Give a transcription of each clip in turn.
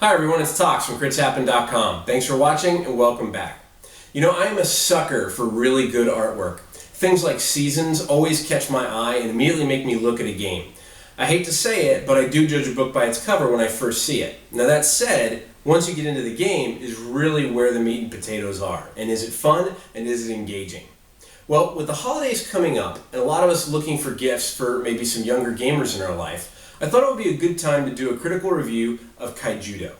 Hi everyone, it's Tox from CritsHappen.com. Thanks for watching and welcome back. You know, I am a sucker for really good artwork. Things like seasons always catch my eye and immediately make me look at a game. I hate to say it, but I do judge a book by its cover when I first see it. Now that said, once you get into the game is really where the meat and potatoes are. And is it fun and is it engaging? Well, with the holidays coming up and a lot of us looking for gifts for maybe some younger gamers in our life, I thought it would be a good time to do a critical review of Kaijudo.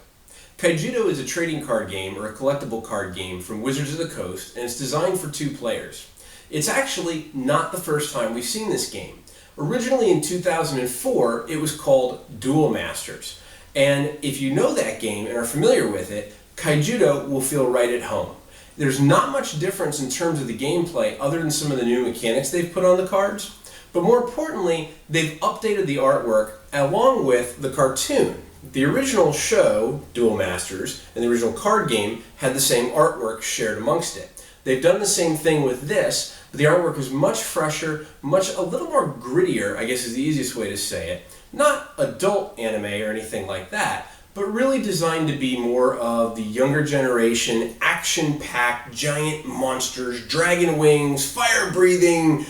Kaijudo is a trading card game or a collectible card game from Wizards of the Coast, and it's designed for 2 players. It's actually not the first time we've seen this game. Originally in 2004, it was called Duel Masters. And if you know that game and are familiar with it, Kaijudo will feel right at home. There's not much difference in terms of the gameplay other than some of the new mechanics they've put on the cards. But more importantly, they've updated the artwork along with the cartoon. The original show, Duel Masters, and the original card game had the same artwork shared amongst it. They've done the same thing with this, but the artwork is much fresher, a little more grittier, I guess is the easiest way to say it. Not adult anime or anything like that, but really designed to be more of the younger generation, action-packed, giant monsters, dragon wings, fire-breathing,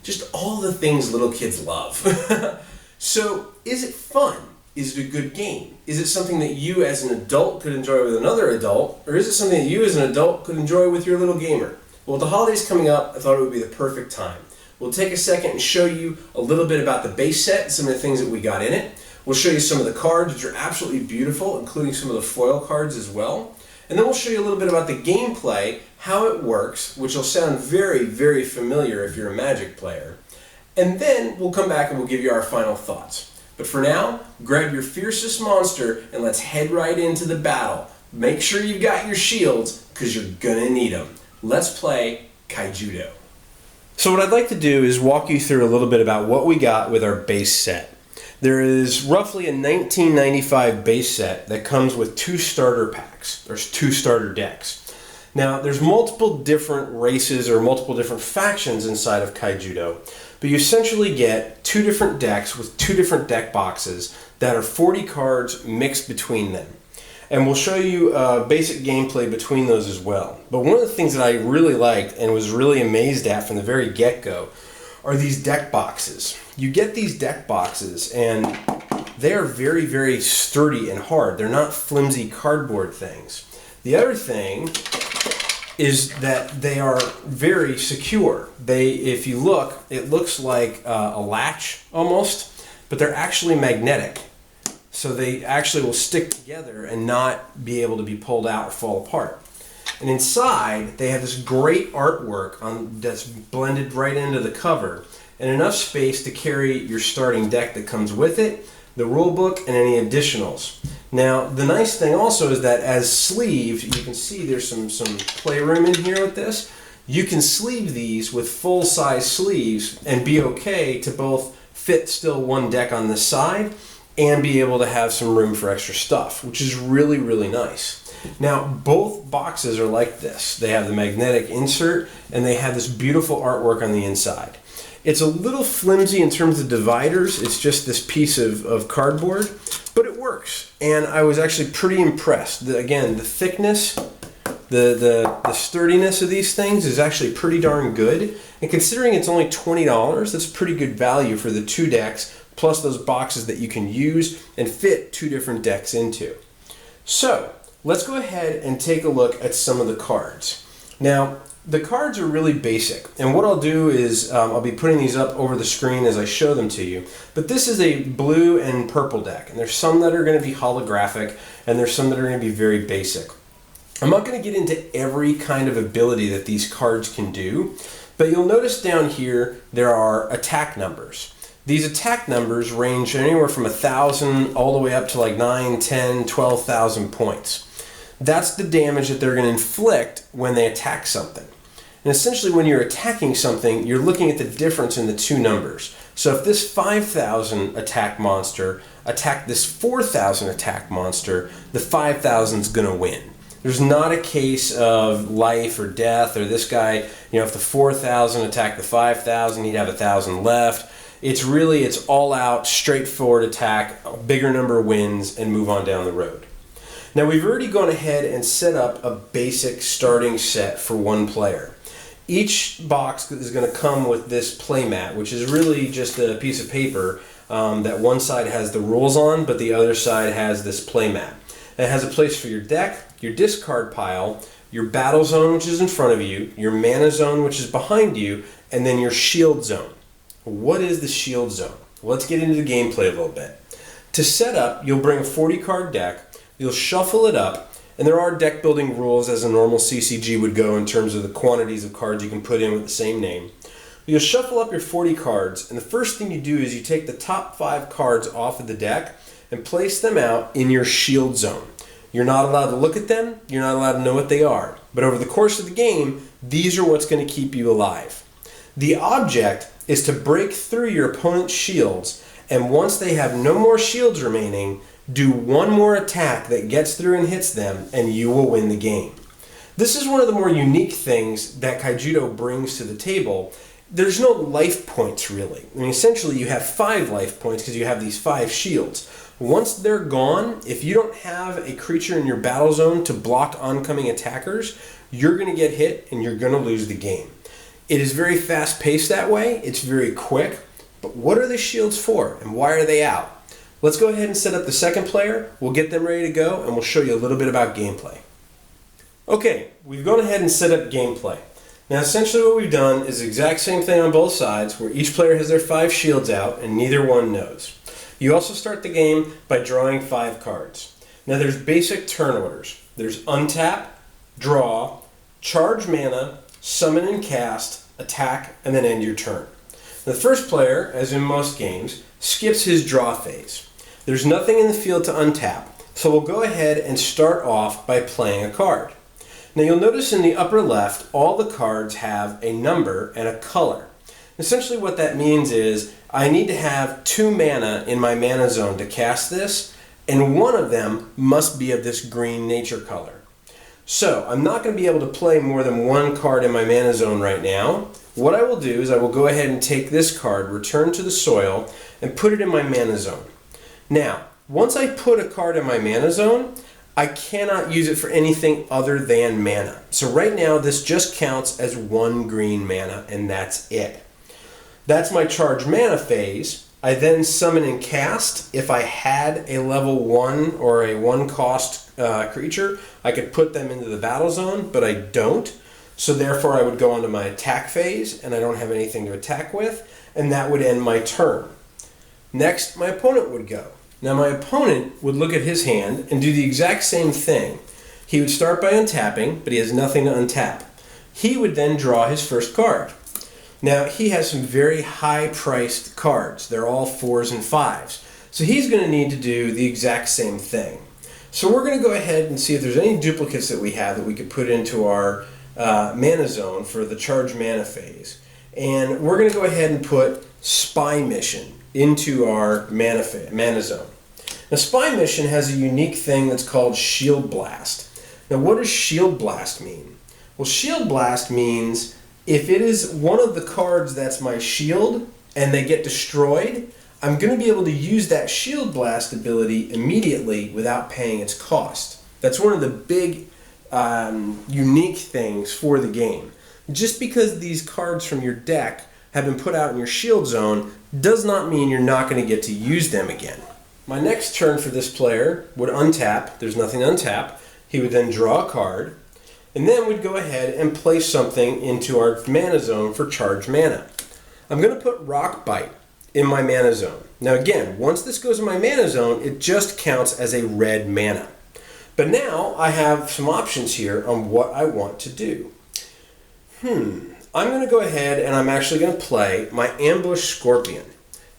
just all the things little kids love. So, is it fun? Is it a good game? Is it something that you as an adult could enjoy with another adult? Or is it something that you as an adult could enjoy with your little gamer? Well, with the holidays coming up, I thought it would be the perfect time. We'll take a second and show you a little bit about the base set and some of the things that we got in it. We'll show you some of the cards, which are absolutely beautiful, including some of the foil cards as well. And then we'll show you a little bit about the gameplay, how it works, which will sound very, very familiar if you're a Magic player. And then we'll come back and we'll give you our final thoughts. But for now, grab your fiercest monster and let's head right into the battle. Make sure you've got your shields, because you're gonna need them. Let's play Kaijudo. So what I'd like to do is walk you through a little bit about what we got with our base set. There is roughly a $19.95 base set that comes with 2 starter packs. There's 2 starter decks. Now, there's multiple different races or multiple different factions inside of Kaijudo, but you essentially get 2 different decks with 2 different deck boxes that are 40 cards mixed between them. And we'll show you basic gameplay between those as well. But one of the things that I really liked and was really amazed at from the very get-go are these deck boxes. You get these deck boxes and they are very, very sturdy and hard. They're not flimsy cardboard things. The other thing is that they are very secure. If you look, it looks like a latch almost, but they're actually magnetic. So they actually will stick together and not be able to be pulled out or fall apart. And inside, they have this great artwork that's blended right into the cover, and enough space to carry your starting deck that comes with it, the rule book, and any additionals. Now, the nice thing also is that as sleeves, you can see there's some playroom in here with this. You can sleeve these with full-size sleeves and be okay to both fit still one deck on this side and be able to have some room for extra stuff, which is really, really nice. Now, both boxes are like this. They have the magnetic insert and they have this beautiful artwork on the inside. It's a little flimsy in terms of dividers. It's just this piece of cardboard, but it works. And I was actually pretty impressed. Again, the thickness, the sturdiness of these things is actually pretty darn good. And considering it's only $20, that's pretty good value for the 2 decks, plus those boxes that you can use and fit 2 different decks into. So, let's go ahead and take a look at some of the cards. Now, the cards are really basic, and what I'll do is I'll be putting these up over the screen as I show them to you. But this is a blue and purple deck, and there's some that are going to be holographic, and there's some that are going to be very basic. I'm not going to get into every kind of ability that these cards can do, but you'll notice down here there are attack numbers. These attack numbers range anywhere from 1,000 all the way up to like 9, 10, 12,000 points. That's the damage that they're going to inflict when they attack something. And essentially when you're attacking something, you're looking at the difference in the 2 numbers. So if this 5,000 attack monster attacked this 4,000 attack monster, the 5,000 is going to win. There's not a case of life or death, or this guy, if the 4,000 attacked the 5,000, he'd have 1,000 left. It's all out, straightforward attack, a bigger number wins, and move on down the road. Now we've already gone ahead and set up a basic starting set for one player. Each box is going to come with this playmat, which is really just a piece of paper that one side has the rules on, but the other side has this playmat. It has a place for your deck, your discard pile, your battle zone, which is in front of you, your mana zone, which is behind you, and then your shield zone. What is the shield zone? Well, let's get into the gameplay a little bit. To set up, you'll bring a 40-card deck, you'll shuffle it up, and there are deck building rules as a normal CCG would go in terms of the quantities of cards you can put in with the same name. You'll shuffle up your 40 cards, and the first thing you do is you take the top 5 cards off of the deck and place them out in your shield zone. You're not allowed to look at them, you're not allowed to know what they are, but over the course of the game, these are what's going to keep you alive. The object is to break through your opponent's shields, and once they have no more shields remaining, do one more attack that gets through and hits them, and you will win the game. This is one of the more unique things that Kaijudo brings to the table. There's no life points, really. I mean, essentially, you have 5 life points because you have these 5 shields. Once they're gone, if you don't have a creature in your battle zone to block oncoming attackers, you're going to get hit and you're going to lose the game. It is very fast-paced that way. It's very quick. But what are the shields for, and why are they out? Let's go ahead and set up the second player. We'll get them ready to go, and we'll show you a little bit about gameplay. Okay, we've gone ahead and set up gameplay. Now, essentially what we've done is the exact same thing on both sides, where each player has their 5 shields out, and neither one knows. You also start the game by drawing 5 cards. Now, there's basic turn orders. There's untap, draw, charge mana, summon and cast, attack, and then end your turn. The first player, as in most games, skips his draw phase. There's nothing in the field to untap, so we'll go ahead and start off by playing a card. Now you'll notice in the upper left, all the cards have a number and a color. Essentially what that means is I need to have 2 mana in my mana zone to cast this, and one of them must be of this green nature color. So I'm not going to be able to play more than 1 card in my mana zone right now. What I will do is I will go ahead and take this card, return to the soil, and put it in my mana zone. Now, once I put a card in my mana zone, I cannot use it for anything other than mana. So right now, this just counts as 1 green mana, and that's it. That's my charge mana phase. I then summon and cast. If I had a level 1 or a 1 cost creature, I could put them into the battle zone, but I don't. So therefore I would go on to my attack phase, and I don't have anything to attack with, and that would end my turn. Next, my opponent would go. Now my opponent would look at his hand and do the exact same thing. He would start by untapping, but he has nothing to untap. He would then draw his first card. Now he has some very high-priced cards. They're all 4s and 5s. So he's going to need to do the exact same thing. So we're going to go ahead and see if there's any duplicates that we have that we could put into our mana zone for the charge mana phase. And we're going to go ahead and put Spy Mission into our mana zone. Now Spy Mission has a unique thing that's called Shield Blast. Now what does Shield Blast mean? Well, Shield Blast means if it is one of the cards that's my shield and they get destroyed, I'm going to be able to use that Shield Blast ability immediately without paying its cost. That's one of the big unique things for the game. Just because these cards from your deck have been put out in your shield zone does not mean you're not going to get to use them again. My next turn for this player would untap. There's nothing to untap. He would then draw a card, and then we'd go ahead and place something into our mana zone for charge mana. I'm going to put Rock Bite in my mana zone. Now again, once this goes in my mana zone, it just counts as a red mana. But now I have some options here on what I want to do. I'm going to go ahead and I'm actually going to play my Ambush Scorpion.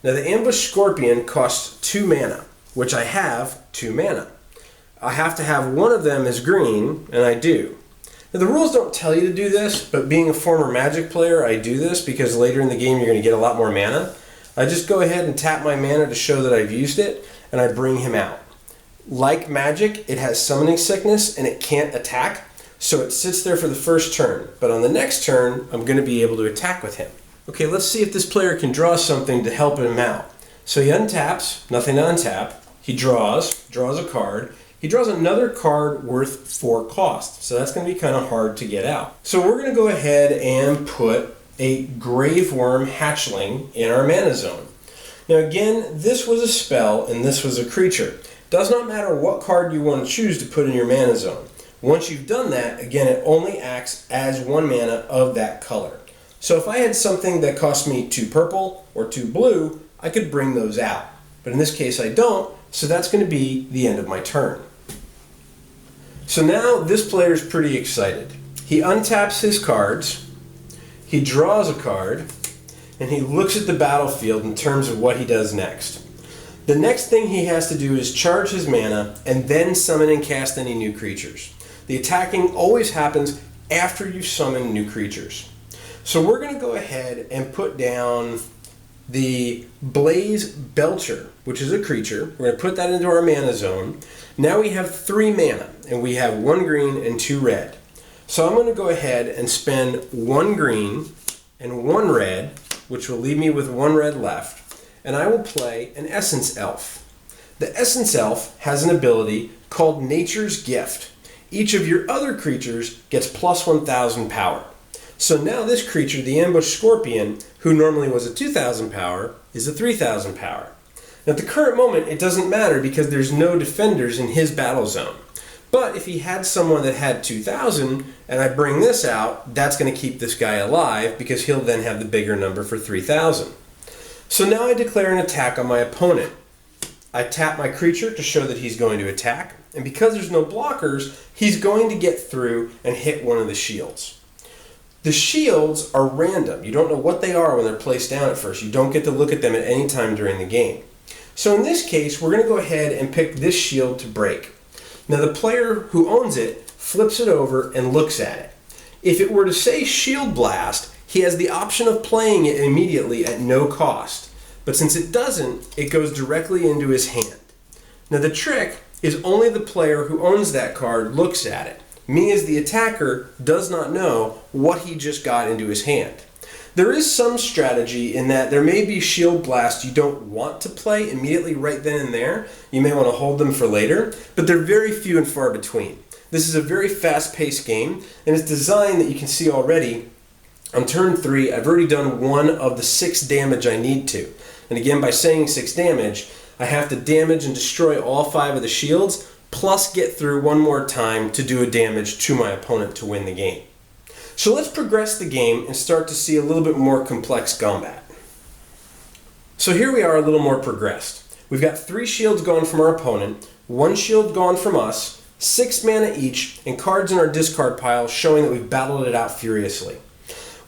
Now the Ambush Scorpion costs 2 mana, which I have 2 mana. I have to have one of them as green, and I do. Now the rules don't tell you to do this, but being a former Magic player, I do this because later in the game you're going to get a lot more mana. I just go ahead and tap my mana to show that I've used it, and I bring him out. Like Magic, it has Summoning Sickness, and it can't attack, so it sits there for the first turn. But on the next turn, I'm going to be able to attack with him. Okay, let's see if this player can draw something to help him out. So he untaps, nothing to untap. He draws a card. he draws another card worth 4 cost. So that's going to be kind of hard to get out. So we're going to go ahead and put a Graveworm Hatchling in our mana zone. Now again, this was a spell and this was a creature. Does not matter what card you want to choose to put in your mana zone. Once you've done that, again, it only acts as 1 mana of that color. So if I had something that cost me 2 purple or 2 blue, I could bring those out. But in this case I don't, so that's going to be the end of my turn. So now this player is pretty excited. He untaps his cards, he draws a card, and he looks at the battlefield in terms of what he does next. The next thing he has to do is charge his mana and then summon and cast any new creatures. The attacking always happens after you summon new creatures. So we're going to go ahead and put down the Blaze Belcher, which is a creature. We're going to put that into our mana zone. Now we have 3 mana, and we have 1 green and 2 red. So I'm going to go ahead and spend 1 green and 1 red, which will leave me with 1 red left, and I will play an Essence Elf. The Essence Elf has an ability called Nature's Gift. Each of your other creatures gets plus 1,000 power. So now this creature, the Ambush Scorpion, who normally was a 2,000 power, is a 3,000 power. Now at the current moment, it doesn't matter because there's no defenders in his battle zone. But if he had someone that had 2,000, and I bring this out, that's going to keep this guy alive because he'll then have the bigger number for 3,000. So now I declare an attack on my opponent. I tap my creature to show that he's going to attack, and because there's no blockers, he's going to get through and hit one of the shields. The shields are random. You don't know what they are when they're placed down at first. You don't get to look at them at any time during the game. So in this case, we're going to go ahead and pick this shield to break. Now the player who owns it flips it over and looks at it. If it were to say Shield Blast, he has the option of playing it immediately at no cost. But since it doesn't, it goes directly into his hand. Now the trick is only the player who owns that card looks at it. Me as the attacker does not know what he just got into his hand. There is some strategy in that there may be Shield Blasts you don't want to play immediately right then and there. You may want to hold them for later, but they're very few and far between. This is a very fast-paced game, and it's designed that you can see already. On turn 3, I've already done 1 of the 6 damage I need to. And again, by saying 6 damage, I have to damage and destroy all 5 of the shields, plus get through 1 more time to do a damage to my opponent to win the game. So let's progress the game and start to see a little bit more complex combat. So here we are a little more progressed. We've got 3 shields gone from our opponent, 1 shield gone from us, 6 mana each, and cards in our discard pile showing that we've battled it out furiously.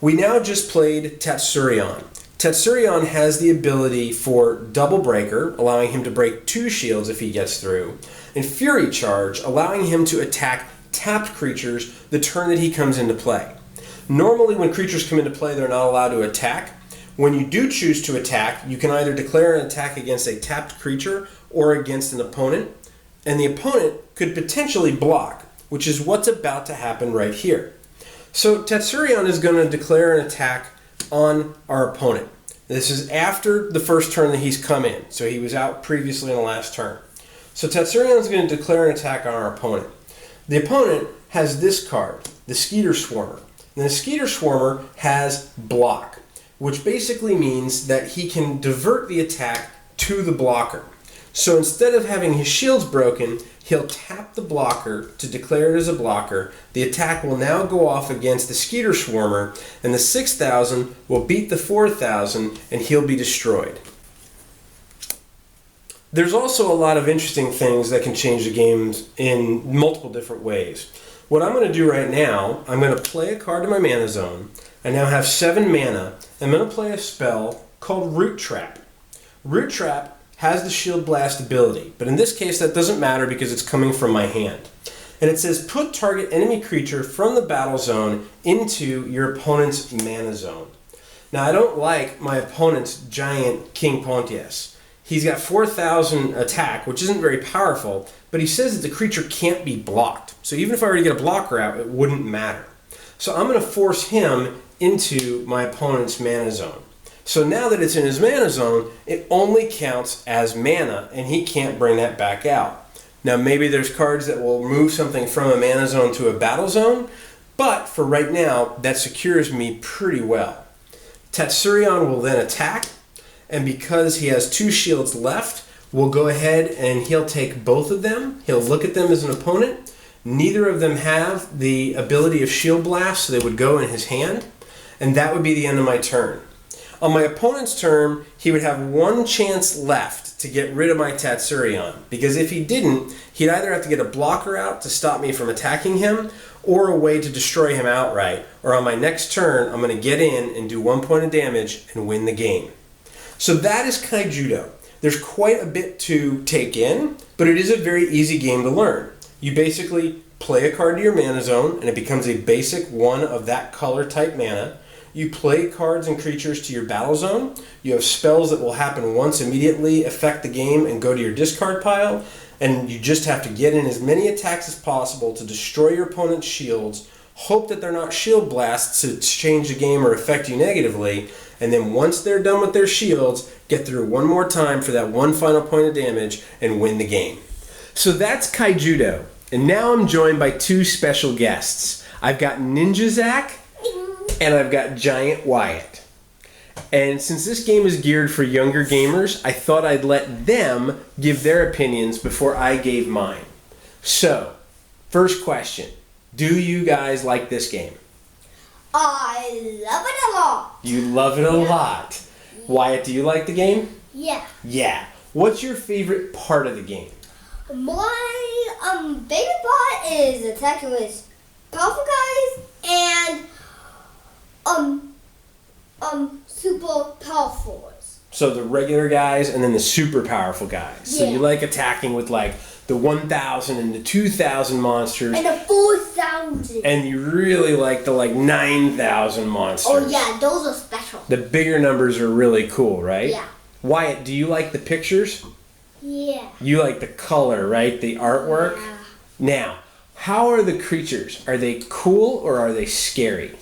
We now just played Tatsurion. Tatsurion has the ability for Double Breaker, allowing him to break 2 shields if he gets through, and Fury Charge, allowing him to attack tapped creatures the turn that he comes into play. Normally when creatures come into play, they're not allowed to attack. When you do choose to attack, you can either declare an attack against a tapped creature or against an opponent, and the opponent could potentially block, which is what's about to happen right here. So Tatsurion is going to declare an attack on our opponent. This is after the first turn that he's come in, so he was out previously in the last turn. So Tatsurion is going to declare an attack on our opponent. The opponent has this card, the Skeeter Swarmer. And the Skeeter Swarmer has block, which basically means that he can divert the attack to the blocker. So instead of having his shields broken, he'll tap the blocker to declare it as a blocker. The attack will now go off against the Skeeter Swarmer, and the 6,000 will beat the 4,000, and he'll be destroyed. There's also a lot of interesting things that can change the games in multiple different ways. What I'm going to do right now, I'm going to play a card in my mana zone. I now have 7 mana. I'm going to play a spell called Root Trap. Root Trap has the Shield Blast ability, but in this case that doesn't matter because it's coming from my hand. And it says put target enemy creature from the battle zone into your opponent's mana zone. Now I don't like my opponent's giant King Pontius. He's got 4,000 attack, which isn't very powerful, but he says that the creature can't be blocked. So even if I were to get a blocker out, it wouldn't matter. So I'm going to force him into my opponent's mana zone. So now that it's in his mana zone, it only counts as mana, and he can't bring that back out. Now maybe there's cards that will move something from a mana zone to a battle zone, but for right now, that secures me pretty well. Tatsurion will then attack, and because he has 2 shields left, we'll go ahead and he'll take both of them. He'll look at them as an opponent. Neither of them have the ability of Shield Blast, so they would go in his hand, and that would be the end of my turn. On my opponent's turn, he would have 1 chance left to get rid of my Tatsurion, because if he didn't, he'd either have to get a blocker out to stop me from attacking him, or a way to destroy him outright, or on my next turn, I'm going to get in and do 1 point of damage and win the game. So that is Kaijudo. There's quite a bit to take in, but it is a very easy game to learn. You basically play a card to your mana zone, and it becomes a basic 1 of that color type mana. You play cards and creatures to your battle zone. You have spells that will happen once immediately, affect the game, and go to your discard pile. And you just have to get in as many attacks as possible to destroy your opponent's shields, hope that they're not shield blasts to change the game or affect you negatively, and then once they're done with their shields, get through 1 more time for that 1 final point of damage and win the game. So that's Kaijudo. And now I'm joined by 2 special guests. I've got Ninja Zach and I've got Giant Wyatt. And since this game is geared for younger gamers, I thought I'd let them give their opinions before I gave mine. So, first question. Do you guys like this game? I love it a lot. You love it a lot. Wyatt, do you like the game? Yeah. Yeah. What's your favorite part of the game? My favorite part is attacking with powerful guys and super powerful. So the regular guys and then the super powerful guys. So Yeah. you like attacking with like the 1,000 and the 2,000 monsters. And the 4,000. And you really like the like 9,000 monsters. Oh yeah, those are special. The bigger numbers are really cool, right? Yeah. Wyatt, do you like the pictures? Yeah. You like the color, right? The artwork? Yeah. Now, how are the creatures? Are they cool or are they scary?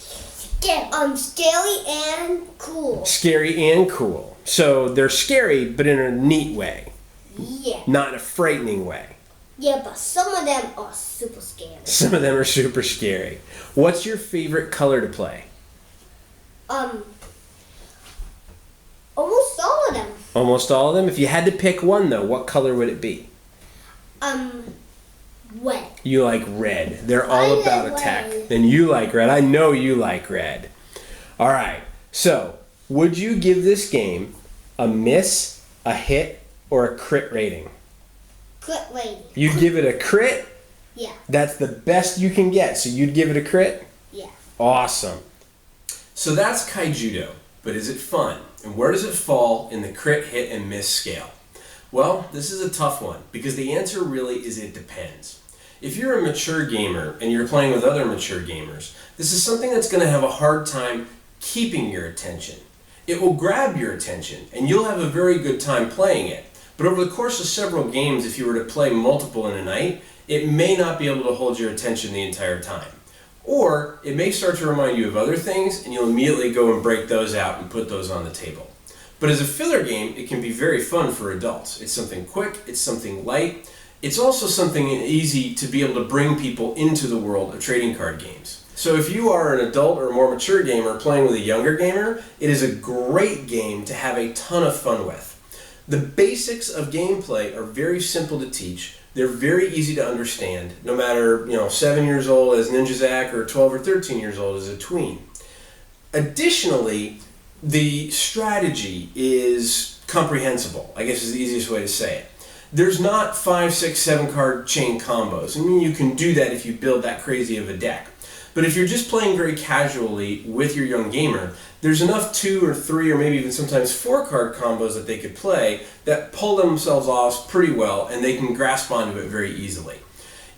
Scary and cool. Scary and cool. So they're scary, but in a neat way. Yeah. Not in a frightening way. Yeah, but some of them are super scary. Some of them are super scary. What's your favorite color to play? Almost all of them. Almost all of them? If you had to pick one, though, what color would it be? Red. You like red. They're all I about like attack. red. Then you like red. I know you like red. All right. So, would you give this game a miss, a hit, or a crit rating? Crit rating. You'd give it a crit? Yeah. That's the best you can get. So you'd give it a crit? Yeah. Awesome. So that's Kaijudo. But is it fun? And where does it fall in the crit, hit, and miss scale? Well, this is a tough one because the answer really is it depends. If you're a mature gamer and you're playing with other mature gamers, this is something that's going to have a hard time keeping your attention. It will grab your attention and you'll have a very good time playing it. But over the course of several games, if you were to play multiple in a night, it may not be able to hold your attention the entire time. Or it may start to remind you of other things and you'll immediately go and break those out and put those on the table. But as a filler game, it can be very fun for adults. It's something quick, it's something light, it's also something easy to be able to bring people into the world of trading card games. So if you are an adult or a more mature gamer playing with a younger gamer, it is a great game to have a ton of fun with. The basics of gameplay are very simple to teach. They're very easy to understand, no matter 7 years old as Ninja Zach or 12 or 13 years old as a tween. Additionally, the strategy is comprehensible, I guess is the easiest way to say it. There's not 5, 6, 7 card chain combos. I mean, you can do that if you build that crazy of a deck. But if you're just playing very casually with your young gamer, there's enough 2 or 3 or maybe even sometimes 4 card combos that they could play that pull themselves off pretty well and they can grasp onto it very easily.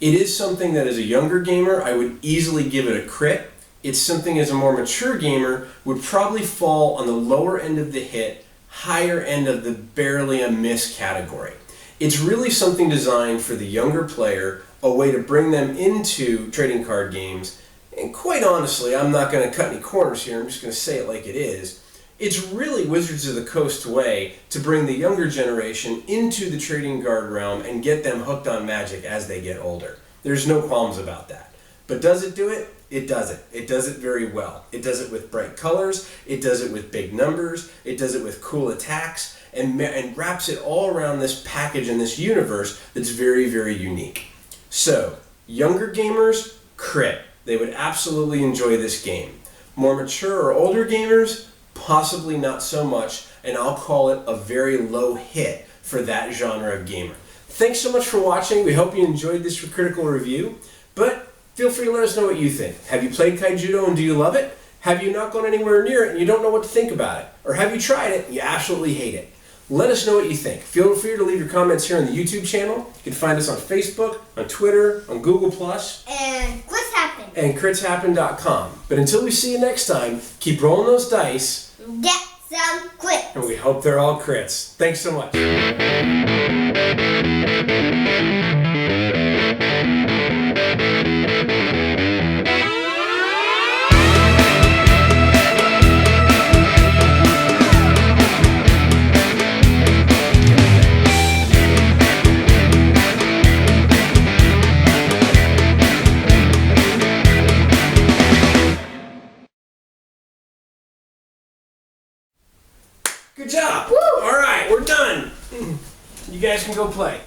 It is something that as a younger gamer I would easily give it a crit. It's something as a more mature gamer would probably fall on the lower end of the hit, higher end of the barely a miss category. It's really something designed for the younger player, a way to bring them into trading card games. And quite honestly, I'm not going to cut any corners here, I'm just going to say it like it is. It's really Wizards of the Coast way to bring the younger generation into the trading card realm and get them hooked on Magic as they get older. There's no qualms about that. But does it do it? It does it. It does it very well. It does it with bright colors, it does it with big numbers, it does it with cool attacks, and wraps it all around this package and this universe that's very, very unique. So, younger gamers, crit. They would absolutely enjoy this game. More mature or older gamers, possibly not so much, and I'll call it a very low hit for that genre of gamer. Thanks so much for watching. We hope you enjoyed this critical review, but feel free to let us know what you think. Have you played Kaijudo and do you love it? Have you not gone anywhere near it and you don't know what to think about it? Or have you tried it and you absolutely hate it? Let us know what you think. Feel free to leave your comments here on the YouTube channel. You can find us on Facebook, on Twitter, on Google+. And Quits Happen. And critshappen.com. But until we see you next time, keep rolling those dice. Get some quits. And we hope they're all crits. Thanks so much. Good job. Woo. All right, we're done. You guys can go play.